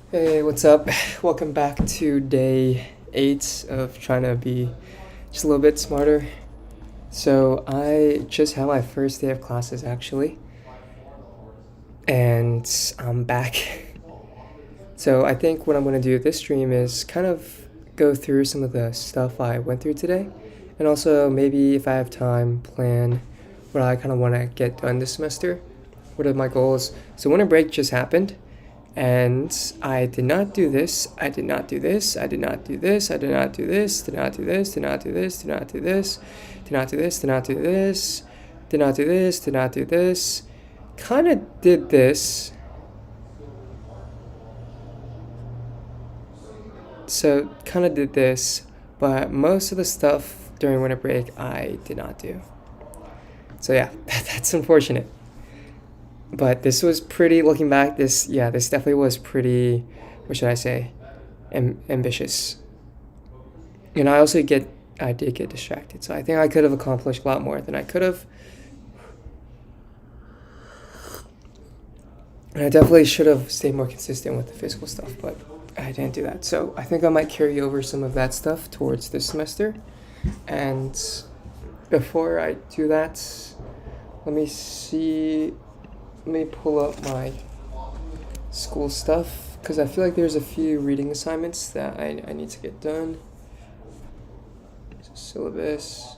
Hey, what's up? Welcome back to day 8 of trying to be just a little bit smarter. So, I just had my first day of classes actually, and I'm back. So, I think what I'm going to do this stream is kind of go through some of the stuff I went through today, and also maybe if I have time, plan what I kind of want to get done this semester. What are my goals? So, winter break just happened. And I did not do this, I did not do this, I did not do this, I did not do this, did not do this, did not do this, did not do this, did not do this, did not do this, did not do this, did not do this. Kind of did this. So, kind of did this, but most of the stuff during winter break I did not do. So, yeah, that's unfortunate. But this was pretty, looking back, this definitely was pretty, what should I say, ambitious. And I did get distracted. So I think I could have accomplished a lot more than I could have. And I definitely should have stayed more consistent with the physical stuff, but I didn't do that. So I think I might carry over some of that stuff towards this semester. And before I do that, let me see. Let me pull up my school stuff because I feel like there's a few reading assignments that I need to get done. So syllabus.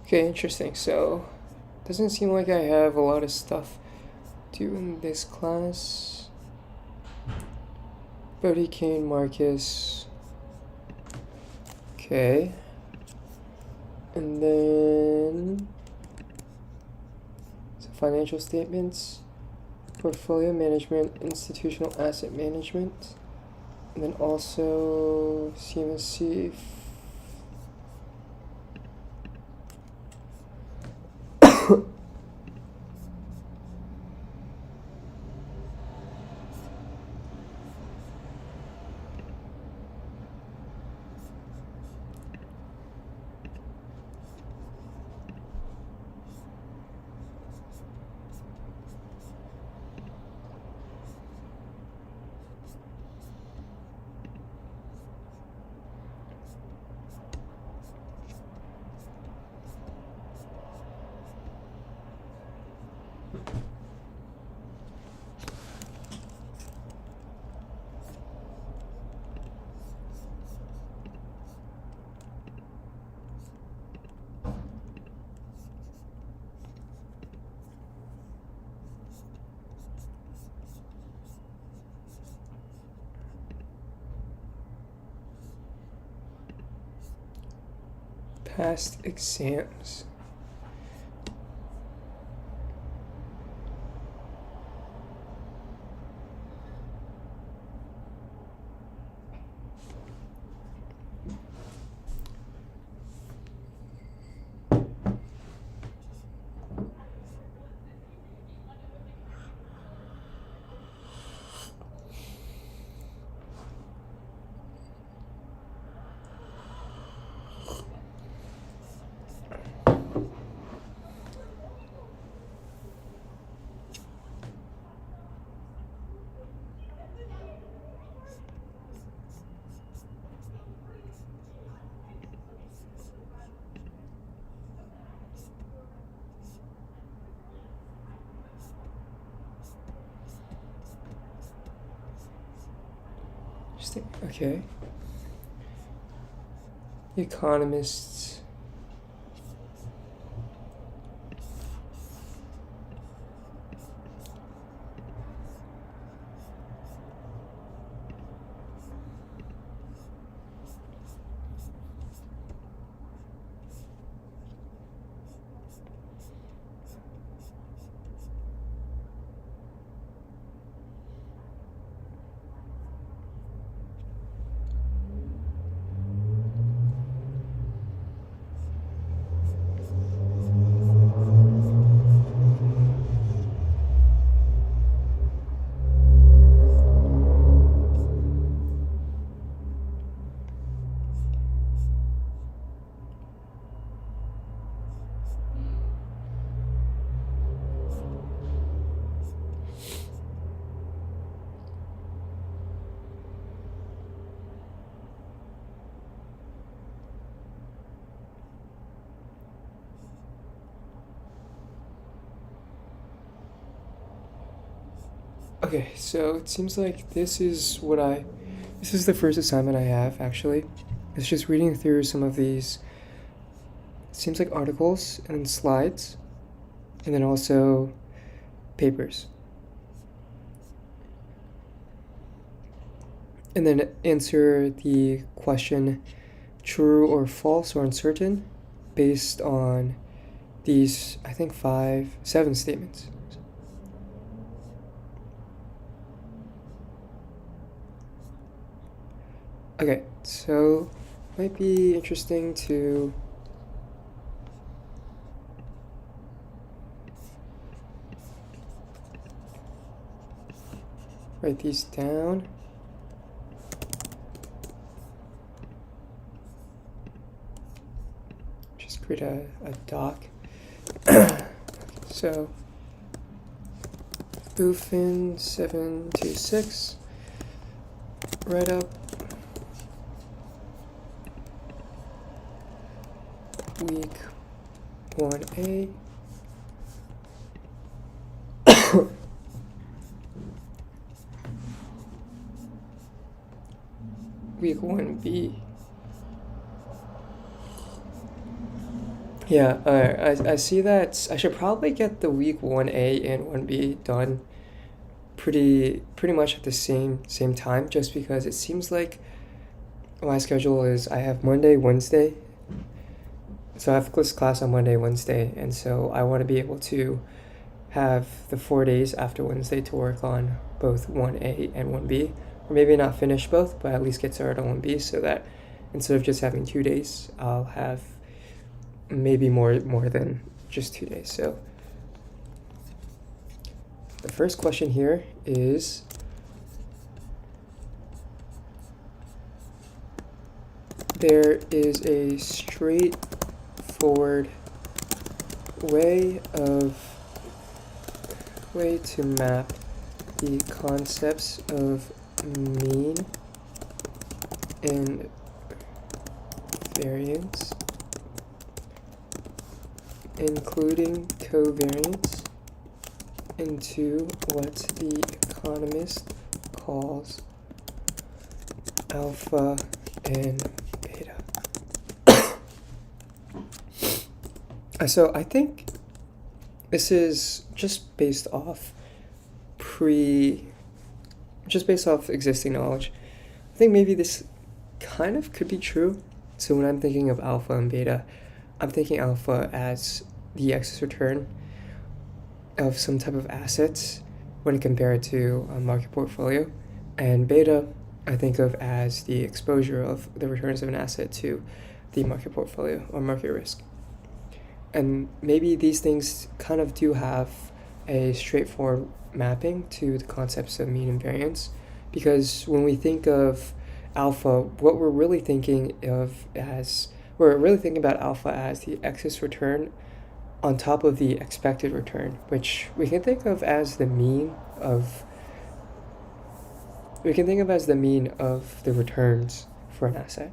Okay, interesting. So, doesn't seem like I have a lot of stuff due in this class. Brody Kane Marcus. Okay. And then so financial statements, portfolio management, institutional asset management, and then also CMSC. Past exams. Okay. Economists. Okay, so it seems like this is the first assignment I have actually. It's just reading through some of these, it seems like articles and then slides, and then also papers. And then answer the question true or false or uncertain based on these, I think, 7 statements. Okay, so might be interesting to write these down. Just create a doc. So, Bluefin 726, write up week 1A. Week 1B. Yeah, I see that I should probably get the week 1A and 1B done pretty much at the same time, just because it seems like my schedule is I have Monday, Wednesday. So I have this class on Monday, Wednesday, and so I want to be able to have the 4 days after Wednesday to work on both 1A and 1B, or maybe not finish both, but at least get started on 1B, so that instead of just having 2 days, I'll have maybe more than just 2 days. So the first question here is, there is a straightforward way to map the concepts of mean and variance, including covariance, into what the economist calls alpha and beta. So I think this is just based off existing knowledge. I think maybe this kind of could be true. So when I'm thinking of alpha and beta, I'm thinking alpha as the excess return of some type of assets when compared to a market portfolio, and beta I think of as the exposure of the returns of an asset to the market portfolio or market risk. And maybe these things kind of do have a straightforward mapping to the concepts of mean and variance, because when we think of alpha, what we're really thinking about alpha as the excess return on top of the expected return, which we can think of as the mean of the returns for an asset.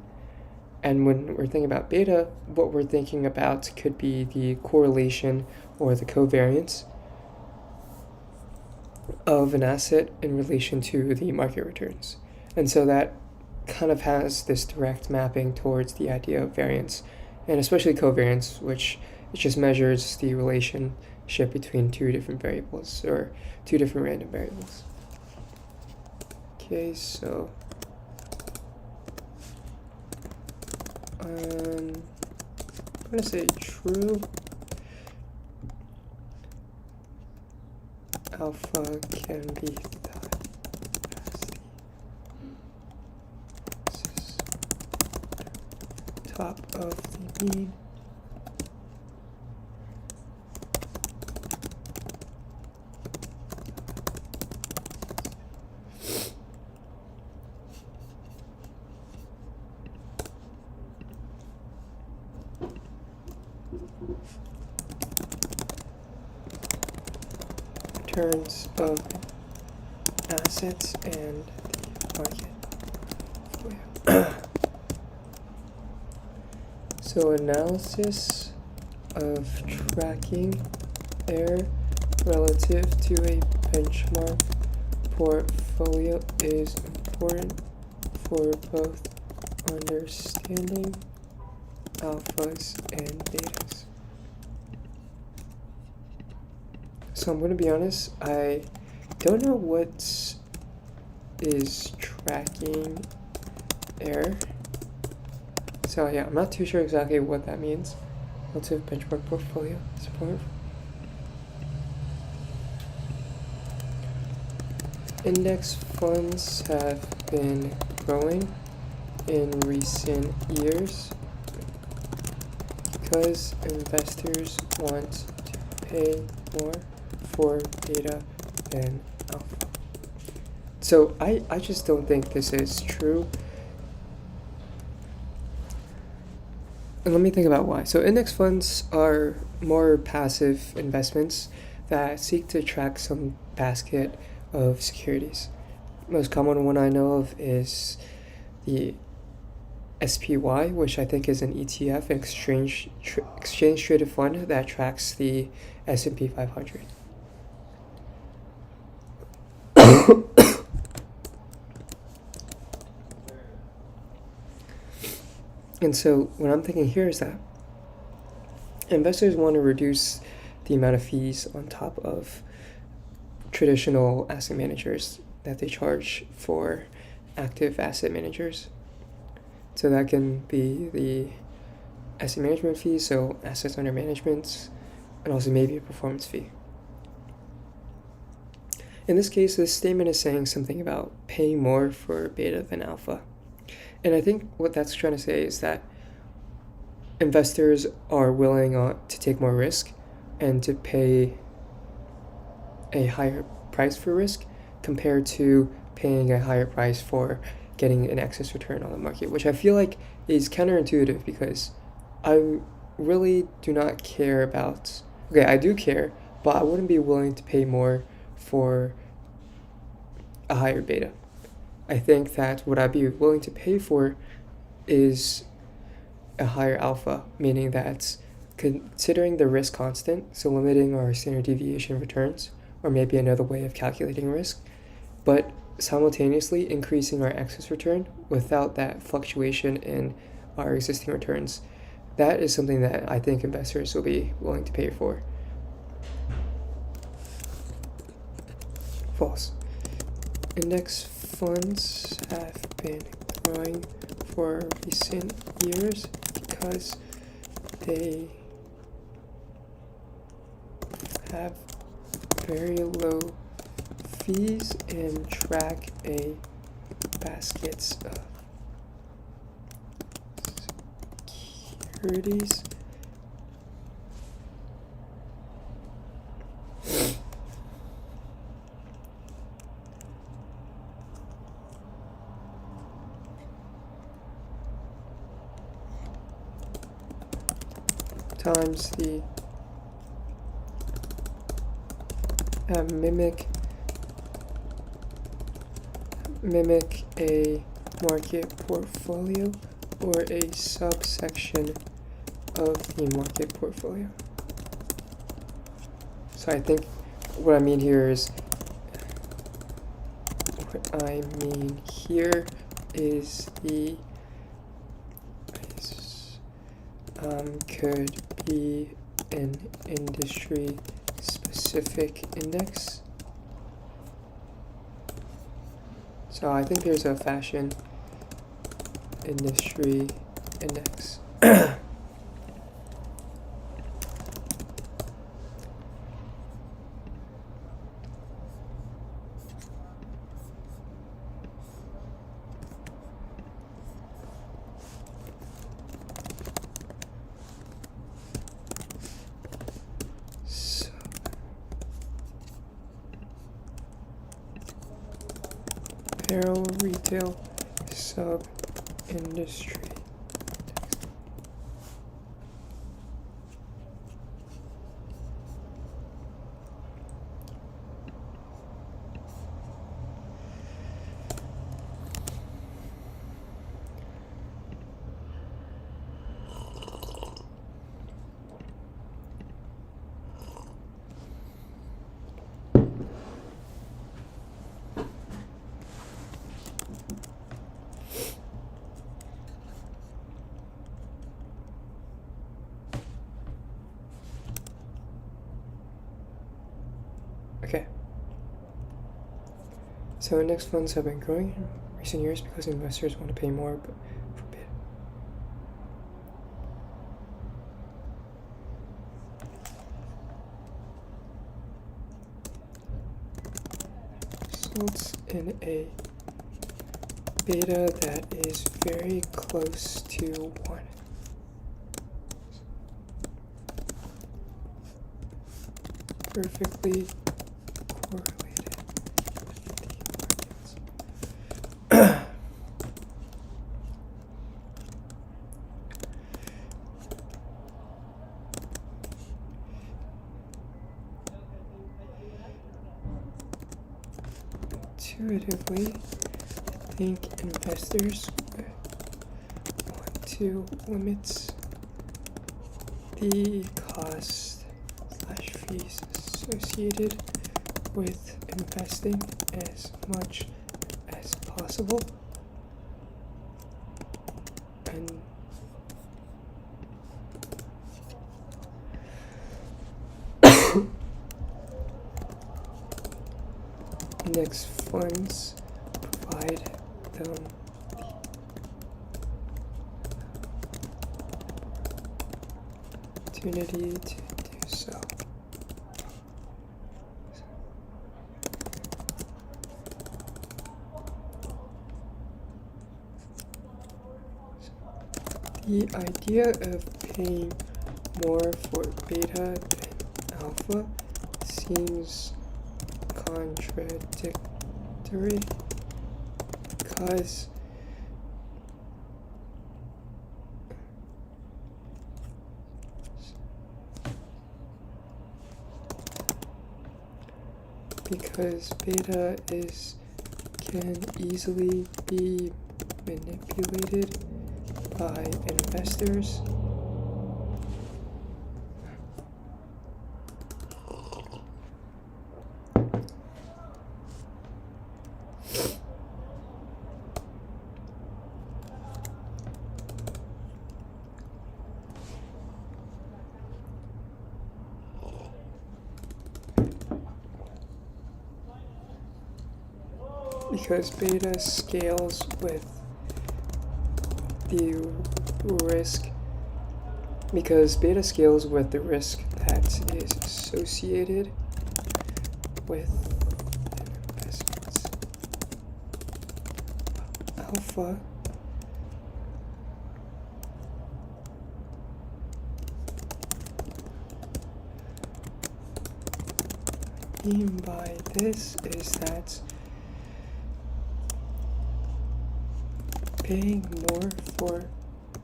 And when we're thinking about beta, what we're thinking about could be the correlation or the covariance of an asset in relation to the market returns. And so that kind of has this direct mapping towards the idea of variance, and especially covariance, which it just measures the relationship between two different variables or two different random variables. Okay, so I'm going to say true. Alpha can be thought as the top of the mean. Returns of assets and the market. So analysis of tracking error relative to a benchmark portfolio is important for both understanding alphas and betas. So I'm going to be honest, I don't know what is tracking error. So yeah, I'm not too sure exactly what that means. Relative benchmark portfolio support. Index funds have been growing in recent years because investors want to pay more for beta than alpha. So I just don't think this is true. And let me think about why. So index funds are more passive investments that seek to track some basket of securities. Most common one I know of is the SPY, which I think is an ETF, an exchange traded fund that tracks the S&P 500. And so what I'm thinking here is that investors want to reduce the amount of fees on top of traditional asset managers that they charge for active asset managers. So that can be the asset management fee, so assets under management, and also maybe a performance fee. In this case, this statement is saying something about paying more for beta than alpha. And I think what that's trying to say is that investors are willing to take more risk and to pay a higher price for risk compared to paying a higher price for getting an excess return on the market, which I feel like is counterintuitive because I really do not care about, okay, I do care, but I wouldn't be willing to pay more for a higher beta. I think that what I'd be willing to pay for is a higher alpha, meaning that considering the risk constant, so limiting our standard deviation returns, or maybe another way of calculating risk, but simultaneously increasing our excess return without that fluctuation in our existing returns. That is something that I think investors will be willing to pay for. False. Index funds have been growing for recent years because they have very low fees and track a baskets of securities. Times the mimic a market portfolio or a subsection of the market portfolio. So I think what I mean here is the could be an industry specific index. So I think there's a fashion industry index. Apparel retail sub-industry. So index funds have been growing in recent years because investors want to pay more for beta. Results in a beta that is very close to 1. Perfectly correlated with the markets. Intuitively, I think investors want to limit the cost/fees associated with investing as much as possible. And index funds provide them the opportunity to do so. The idea of paying more for beta than alpha seems contradictory because beta can easily be manipulated by investors. Because beta scales with the risk that is associated with investments. Alpha mean by this is that paying more for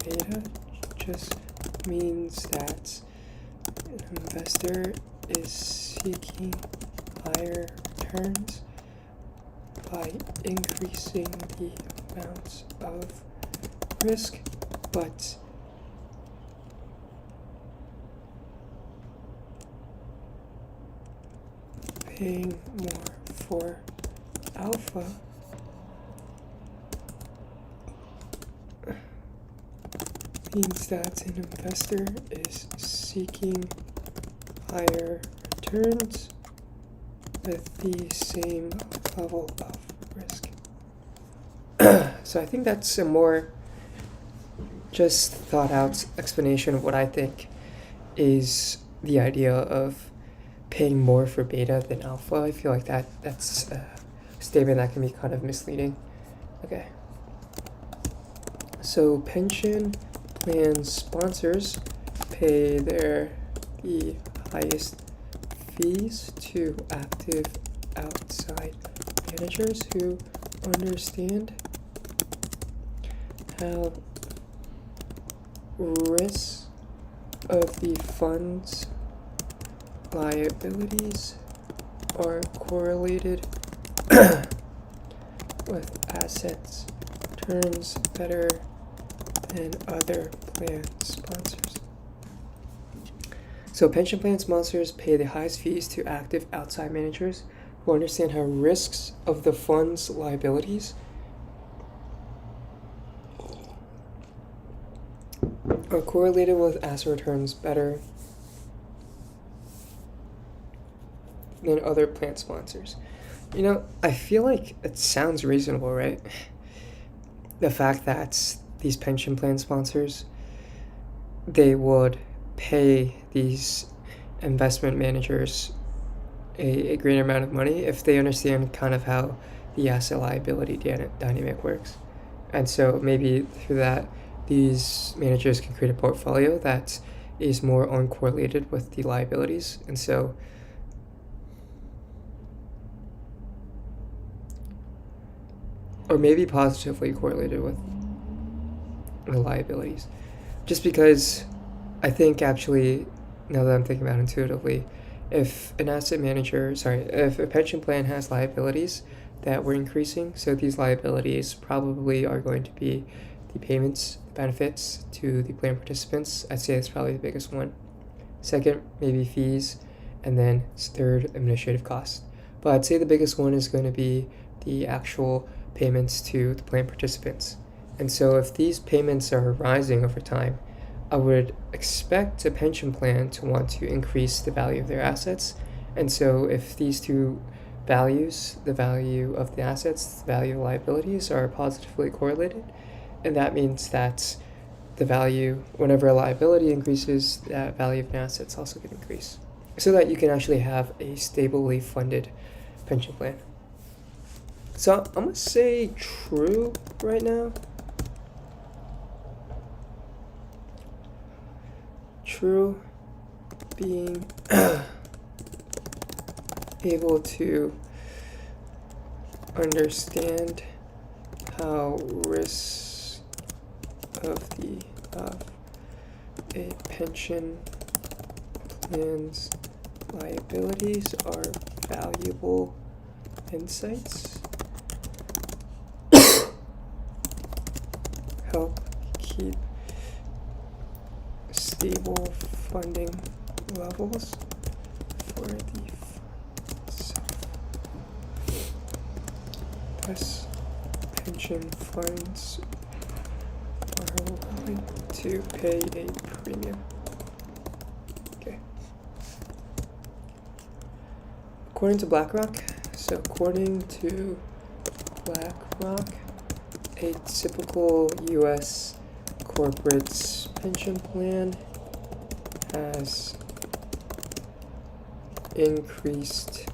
beta just means that an investor is seeking higher returns by increasing the amounts of risk, but paying more for alpha means that an investor is seeking higher returns with the same level of risk. So I think that's a more just thought out explanation of what I think is the idea of paying more for beta than alpha. I feel like that's a statement that can be kind of misleading. Okay. So pension plan sponsors pay the highest fees to active outside managers who understand how risks of the fund's liabilities are correlated with assets turns better than other plan sponsors. So pension plan sponsors pay the highest fees to active outside managers who understand how risks of the fund's liabilities are correlated with asset returns better than other plan sponsors. I feel like it sounds reasonable, right? The fact that these pension plan sponsors, they would pay these investment managers a greater amount of money if they understand kind of how the asset liability dynamic works. And so maybe through that, these managers can create a portfolio that is more uncorrelated with the liabilities. And so, or maybe positively correlated with the liabilities. Just because I think actually, now that I'm thinking about it intuitively, if if a pension plan has liabilities that were increasing, so these liabilities probably are going to be the payments, benefits to the plan participants. I'd say that's probably the biggest one. Second, maybe fees, and then third, administrative costs. But I'd say the biggest one is going to be the actual payments to the plan participants. And so if these payments are rising over time, I would expect a pension plan to want to increase the value of their assets. And so if these two values, the value of the assets, the value of liabilities, are positively correlated, and that means that the value, whenever a liability increases, that value of an asset's also going to increase. So that you can actually have a stably funded pension plan. So I'm going to say true right now. True being able to understand how risks of a pension plan's liabilities are valuable insights. Help keep stable funding levels for the funds. Thus, pension funds are willing to pay a premium. Okay. According to BlackRock, a typical U.S. corporate's pension plan has increased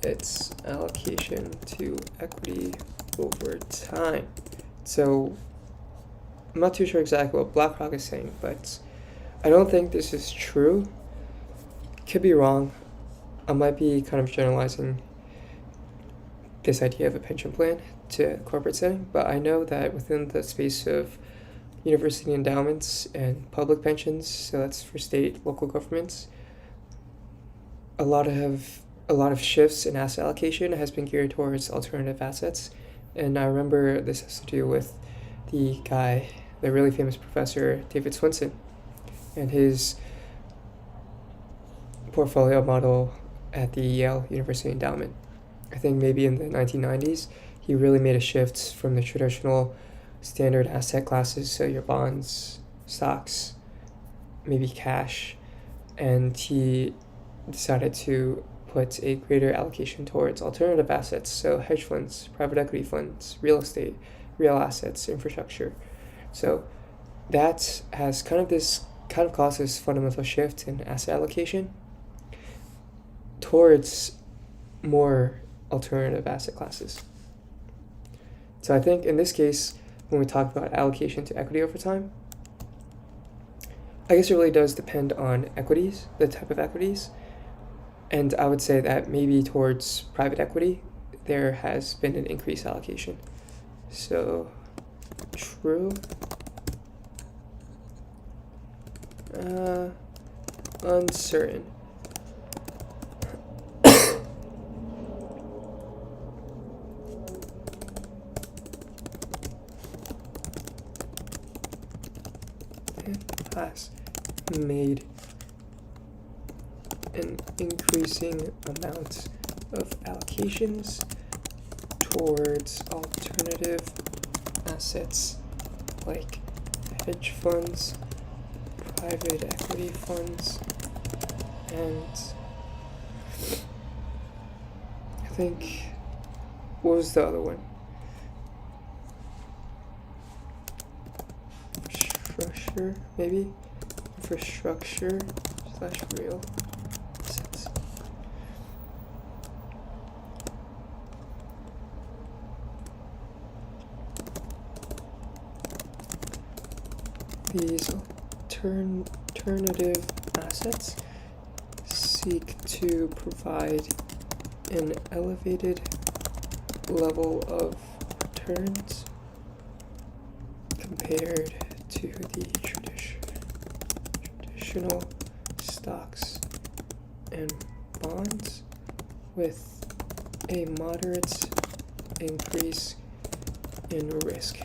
its allocation to equity over time. So I'm not too sure exactly what BlackRock is saying, but I don't think this is true. Could be wrong. I might be kind of generalizing this idea of a pension plan to corporate setting, but I know that within the space of university endowments and public pensions, so that's for state, local governments, a lot of shifts in asset allocation has been geared towards alternative assets. And I remember this has to do with the really famous professor, David Swensen, and his portfolio model at the Yale University Endowment. I think maybe in the 1990s, he really made a shift from the traditional standard asset classes, so your bonds, stocks, maybe cash, and he decided to put a greater allocation towards alternative assets, so hedge funds, private equity funds, real estate, real assets, infrastructure. So that has kind of caused this fundamental shift in asset allocation towards more alternative asset classes. So I think in this case, when we talk about allocation to equity over time, I guess it really does depend on equities, the type of equities. And I would say that maybe towards private equity, there has been an increased allocation. So, true. Uncertain. Has made an increasing amount of allocations towards alternative assets like hedge funds, private equity funds, and think, what was the other one? Infrastructure, maybe? Infrastructure / real assets. These alternative assets seek to provide an elevated level of returns compared to the traditional stocks and bonds, with a moderate increase in risk.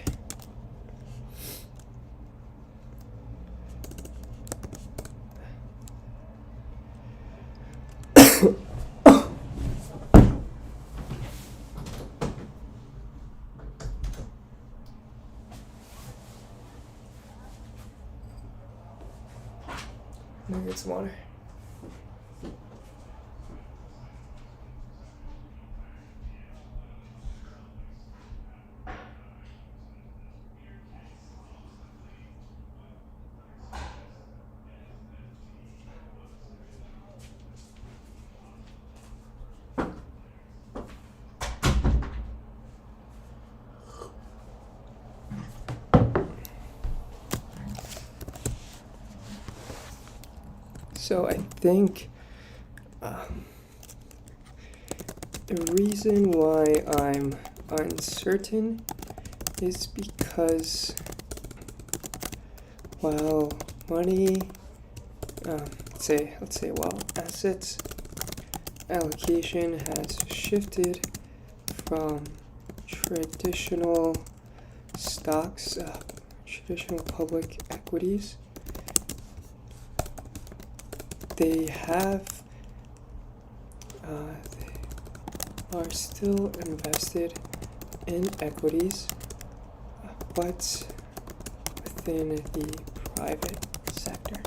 Let me get some water. So I think the reason why I'm uncertain is because while money, let's say while assets allocation has shifted from traditional stocks, traditional public equities, they are still invested in equities, but within the private sector.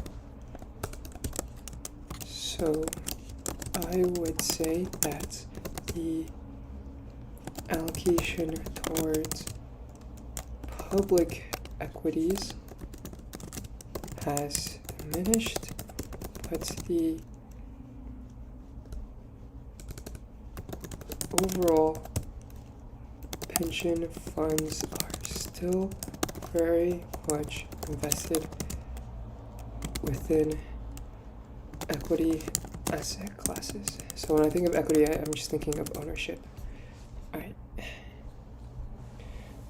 So I would say that the allocation towards public equities has diminished, but the overall pension funds are still very much invested within equity asset classes. So when I think of equity, I'm just thinking of ownership. Alright.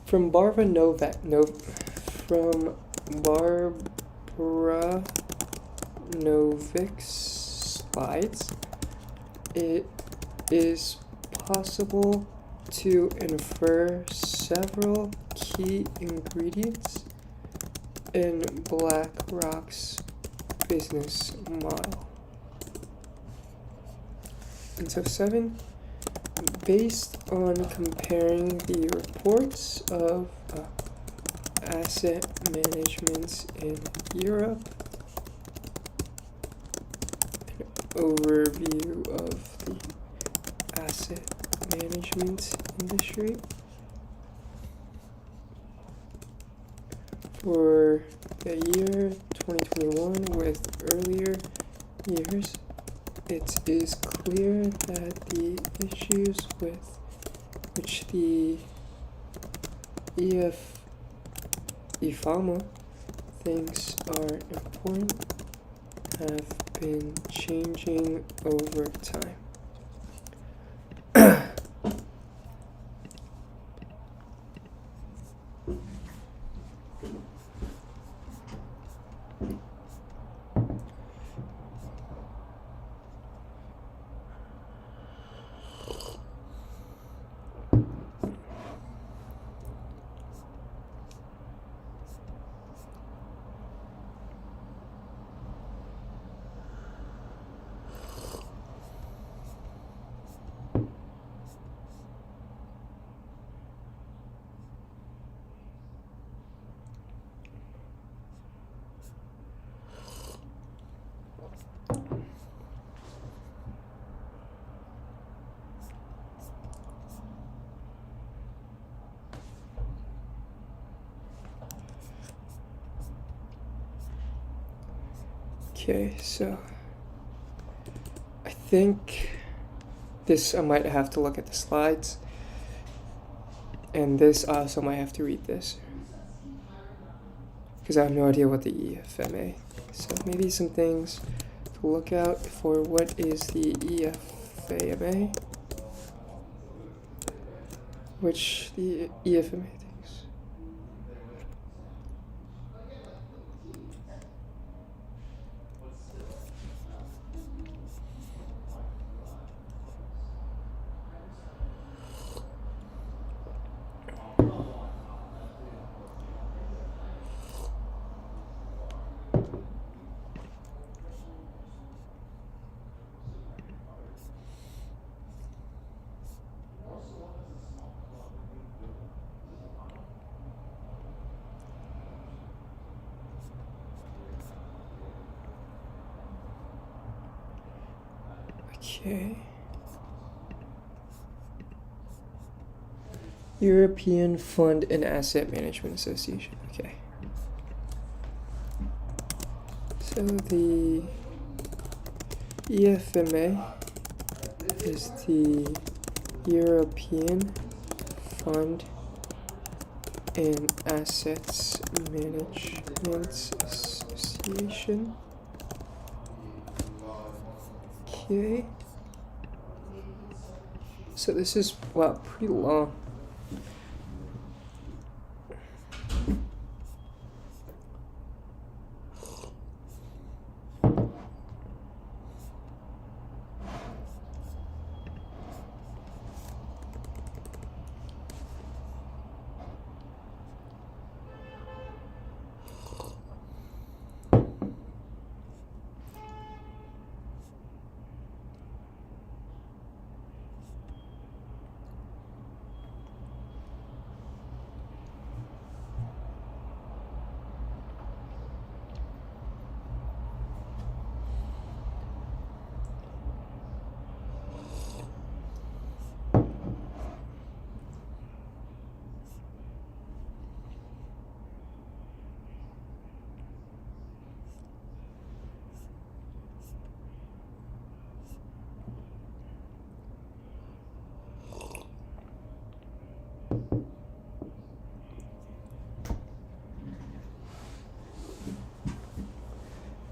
From Barbara Novik's slides, it is possible to infer several key ingredients in BlackRock's business model. And so 7, based on comparing the reports of asset management in Europe, an overview of the asset management industry for the year 2021 with earlier years, it is clear that the issues with which the IFAMA thinks are important have been changing over time. Okay, so I think this I might have to look at the slides, and this I also might have to read this because I have no idea what the EFMA. So maybe some things to look out for. What is the EFMA? Which the EFMA things. Okay. European Fund and Asset Management Association. Okay. So the EFMA is the European Fund and Assets Management Association. Okay. So this is, wow, pretty long.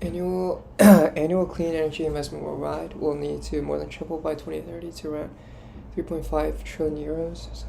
Annual clean energy investment worldwide will need to more than triple by 2030 to around 3.5 trillion euros.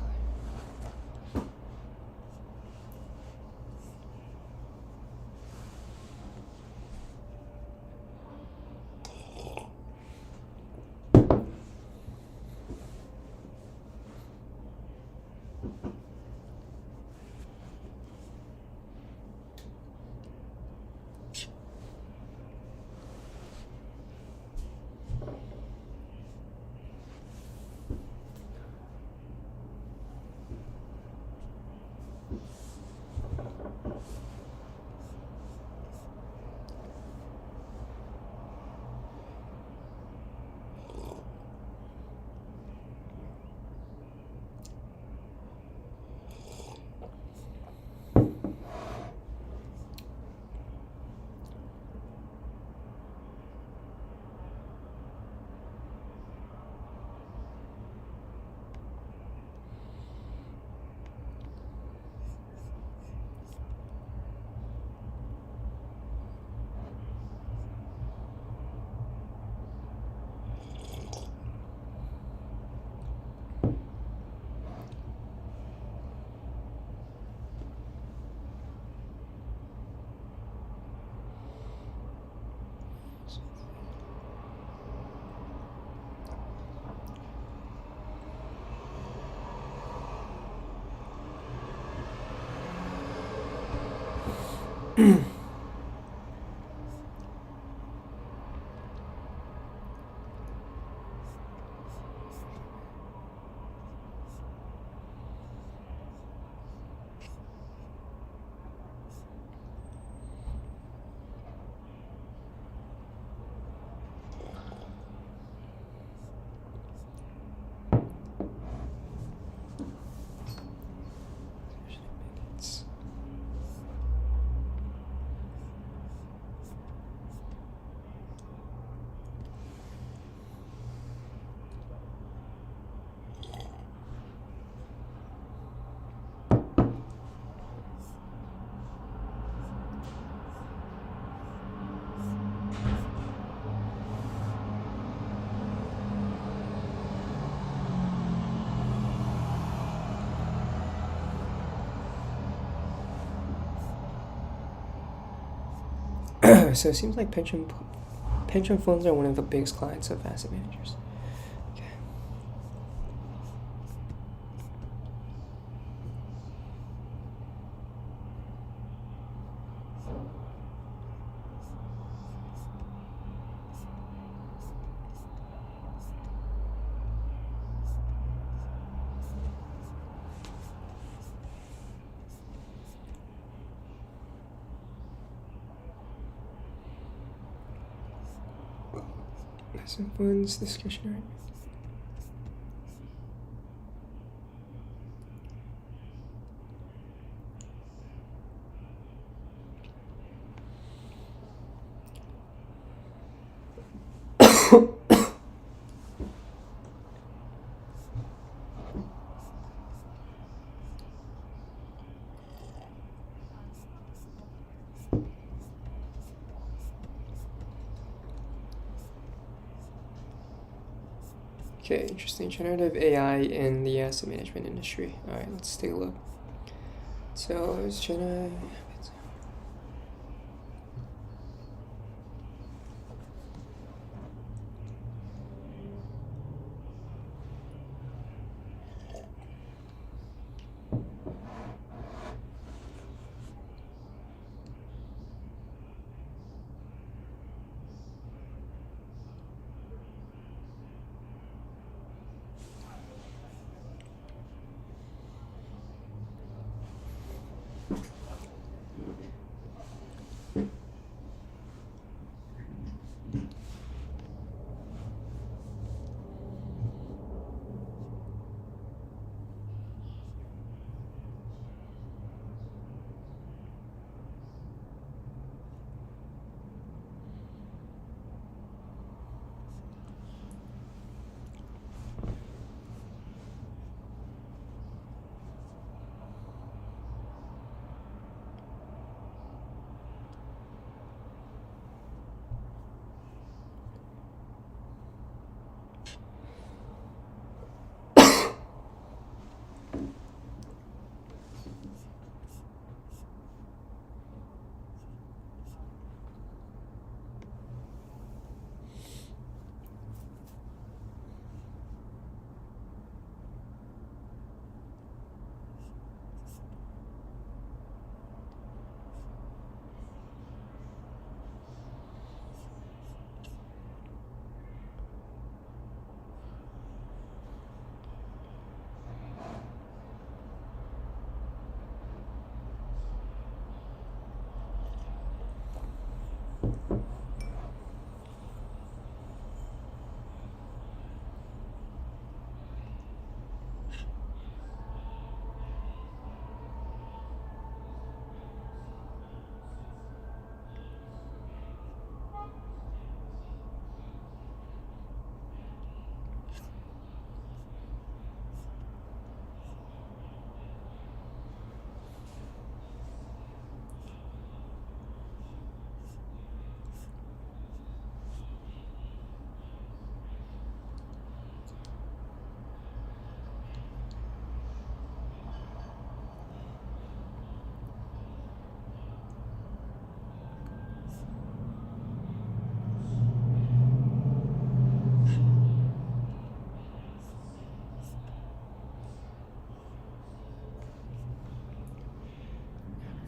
So it seems like pension funds are one of the biggest clients of asset managers. Okay. Asset funds discretionary. Okay, interesting. Generative AI in the asset management industry. All right, let's take a look. So it's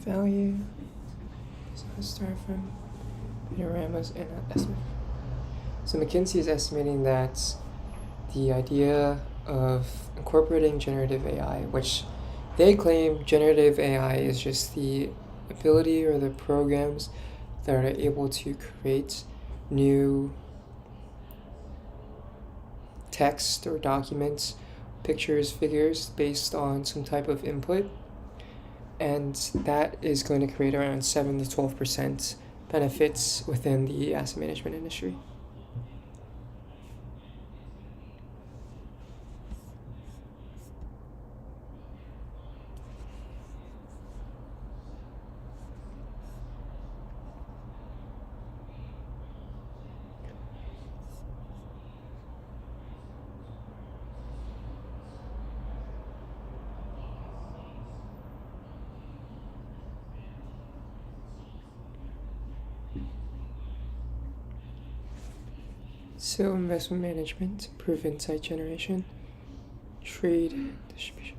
value. So let's start from panoramas and estimate. So McKinsey is estimating that the idea of incorporating generative AI, which they claim generative AI is just the ability or the programs that are able to create new text or documents, pictures, figures based on some type of input. And that is going to create around 7 to 12% benefits within the asset management industry. So investment management, improve insight generation, trade distribution.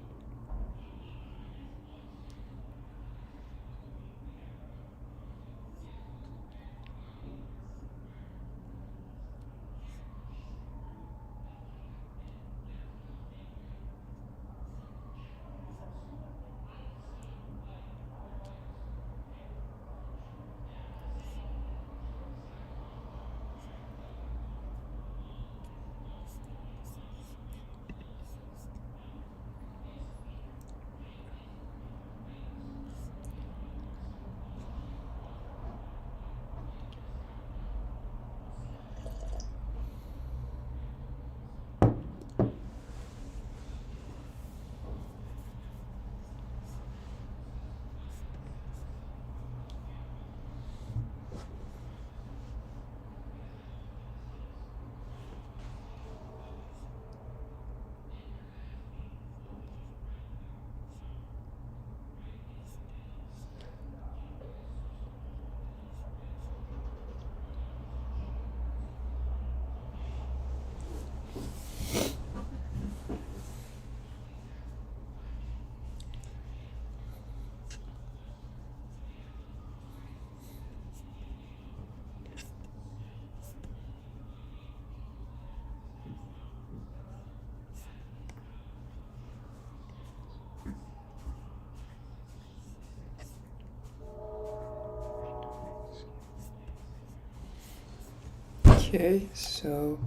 Okay, so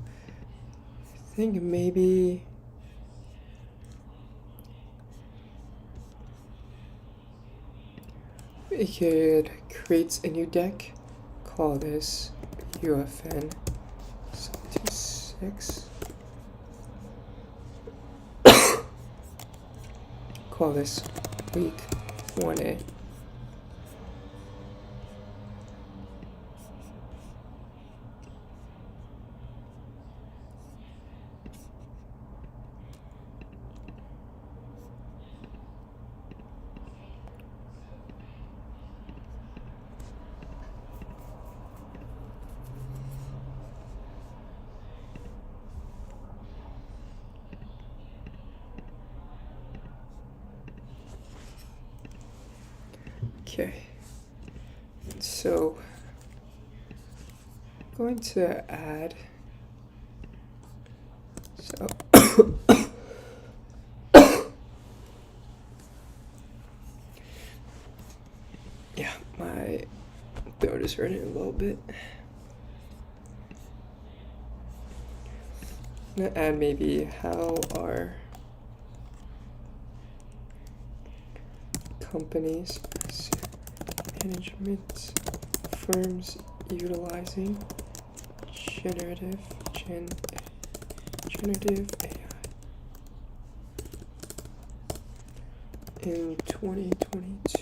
I think maybe we could create a new deck, call this UFN 76, call this week 1A. Okay, so I'm going to add, so yeah, my throat is hurting a little bit. I'm gonna add maybe how are companies, management firms utilizing generative AI in 2022.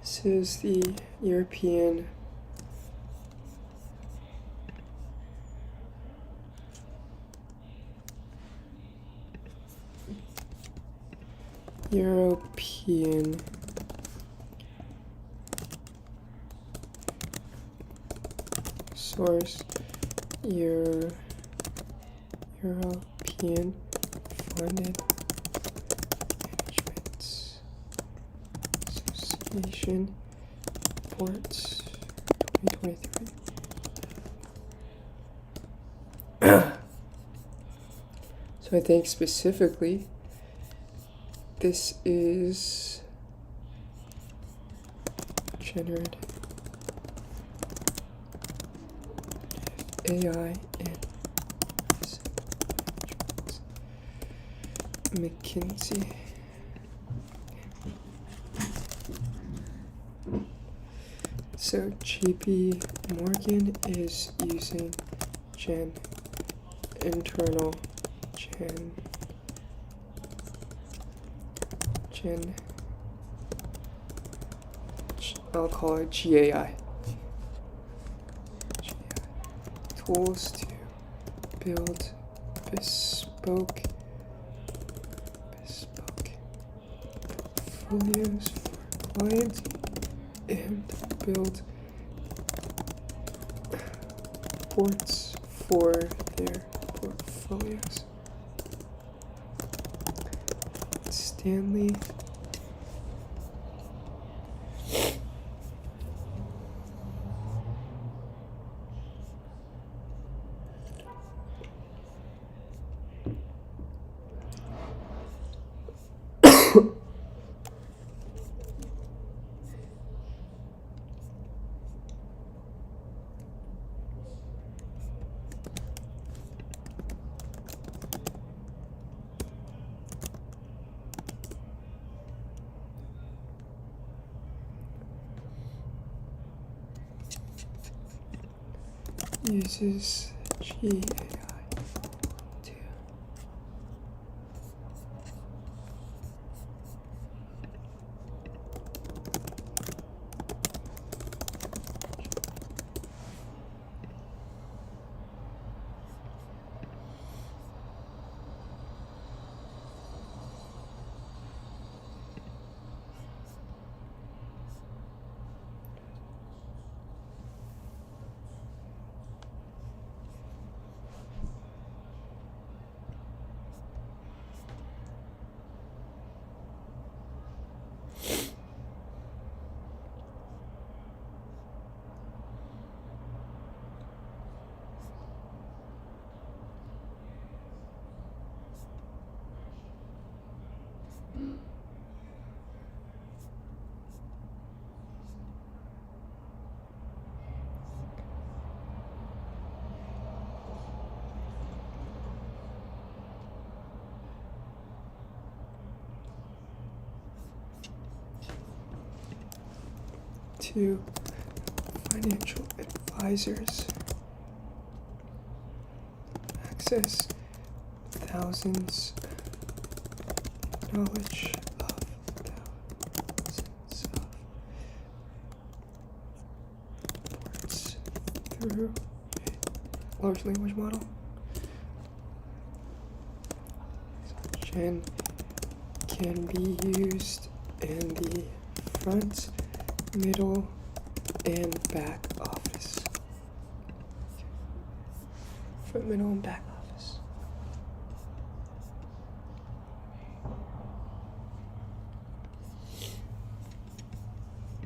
This is the European source, European funded management association reports 2023. So I think specifically this is generative AI and McKinsey. So JP Morgan is using internal I'll call it GAI. Tools to build bespoke portfolios for clients and build reports for their portfolios. Stanley uses GAI to financial advisors access thousands knowledge of thousands of words through a large language model. Gen can be used in the front, middle, and back office. Front, middle, and back office.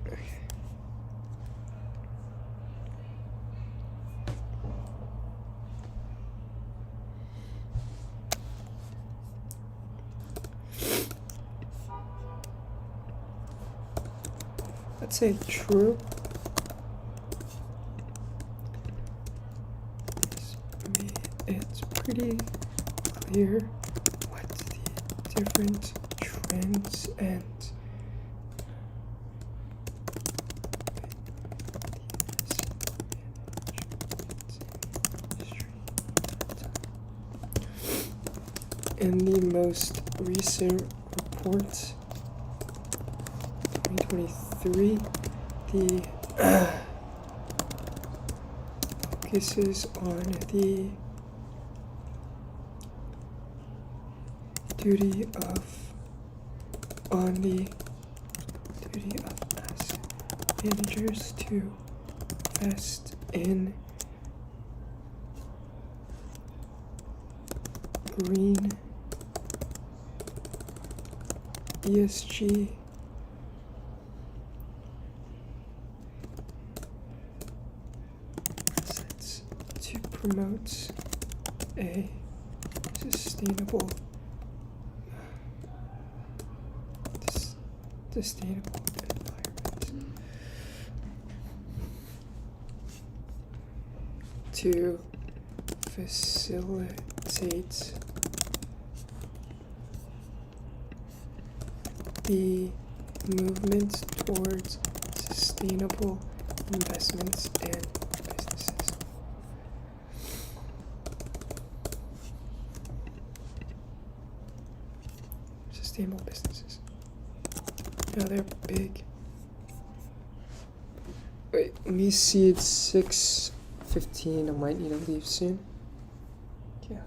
Okay. Let's say true. It's pretty clear what the different trends and in the most recent report, 2023, the focuses on the duty of asset managers to invest in green ESG assets to promote a sustainable environment, to facilitate the movement towards sustainable investments and businesses. Sustainable businesses. Yeah, they're big. Wait, let me see. It's 6:15. I might need to leave soon. Yeah.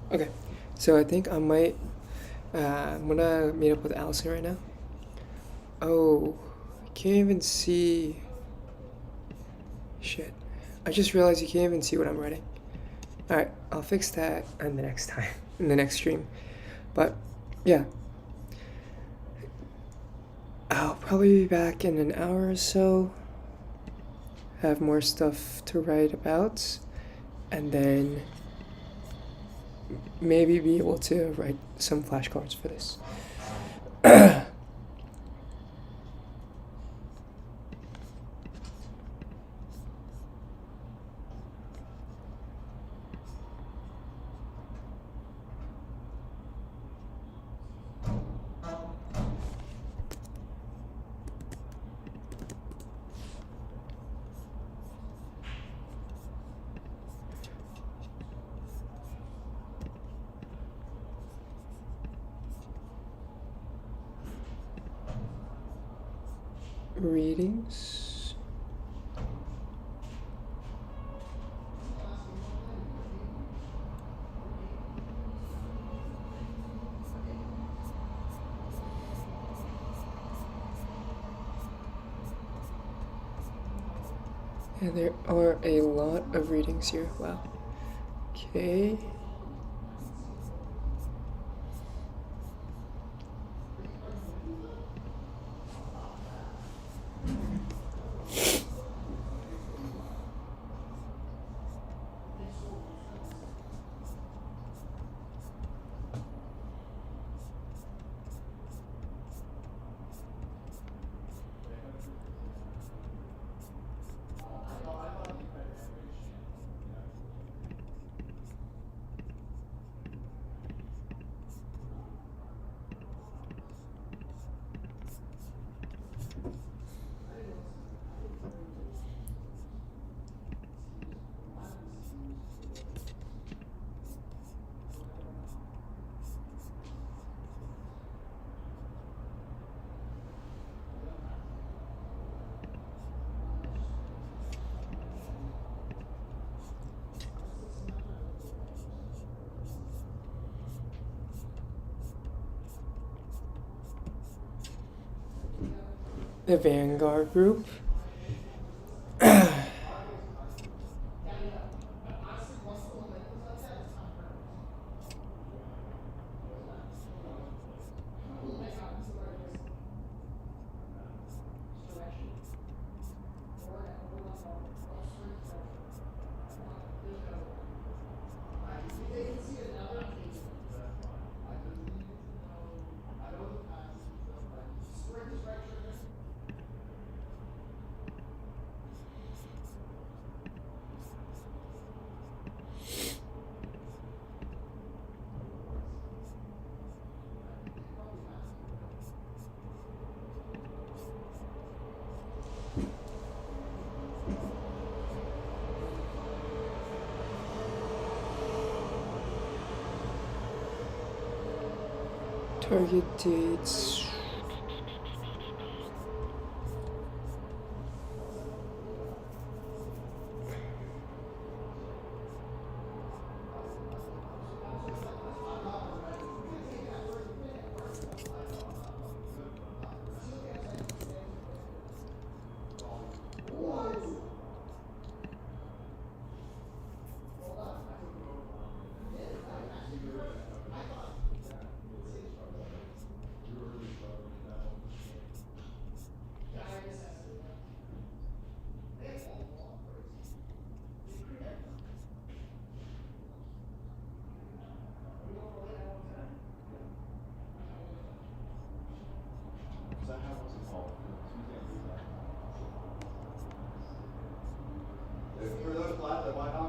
Okay, so I think I might. I'm gonna meet up with Allison right now. Oh, I can't even see. Shit. I just realized you can't even see what I'm writing. Alright, I'll fix that in the next time, in the next stream. But, yeah. I'll probably be back in an hour or so. Have more stuff to write about. And then maybe be able to write some flashcards for this. Readings. Yeah, there are a lot of readings here. Wow. Okay. The Vanguard group. Target dates.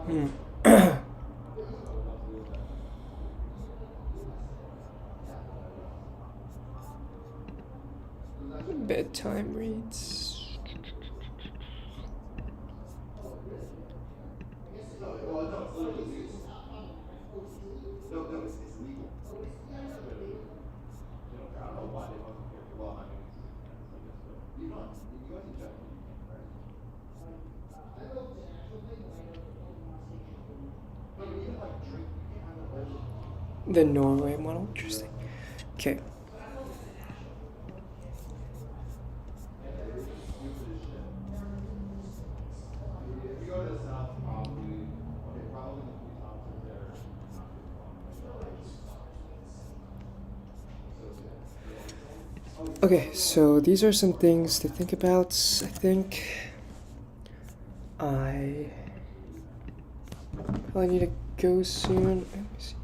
Hmm. Bedtime reads. The Norway model, interesting. Okay. Okay, so these are some things to think about. I think I probably need to go soon. Let me see.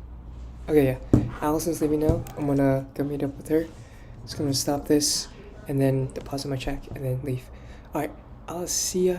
Okay, yeah. Allison's leaving now. I'm gonna go meet up with her. Just gonna stop this and then deposit my check and then leave. Alright, I'll see ya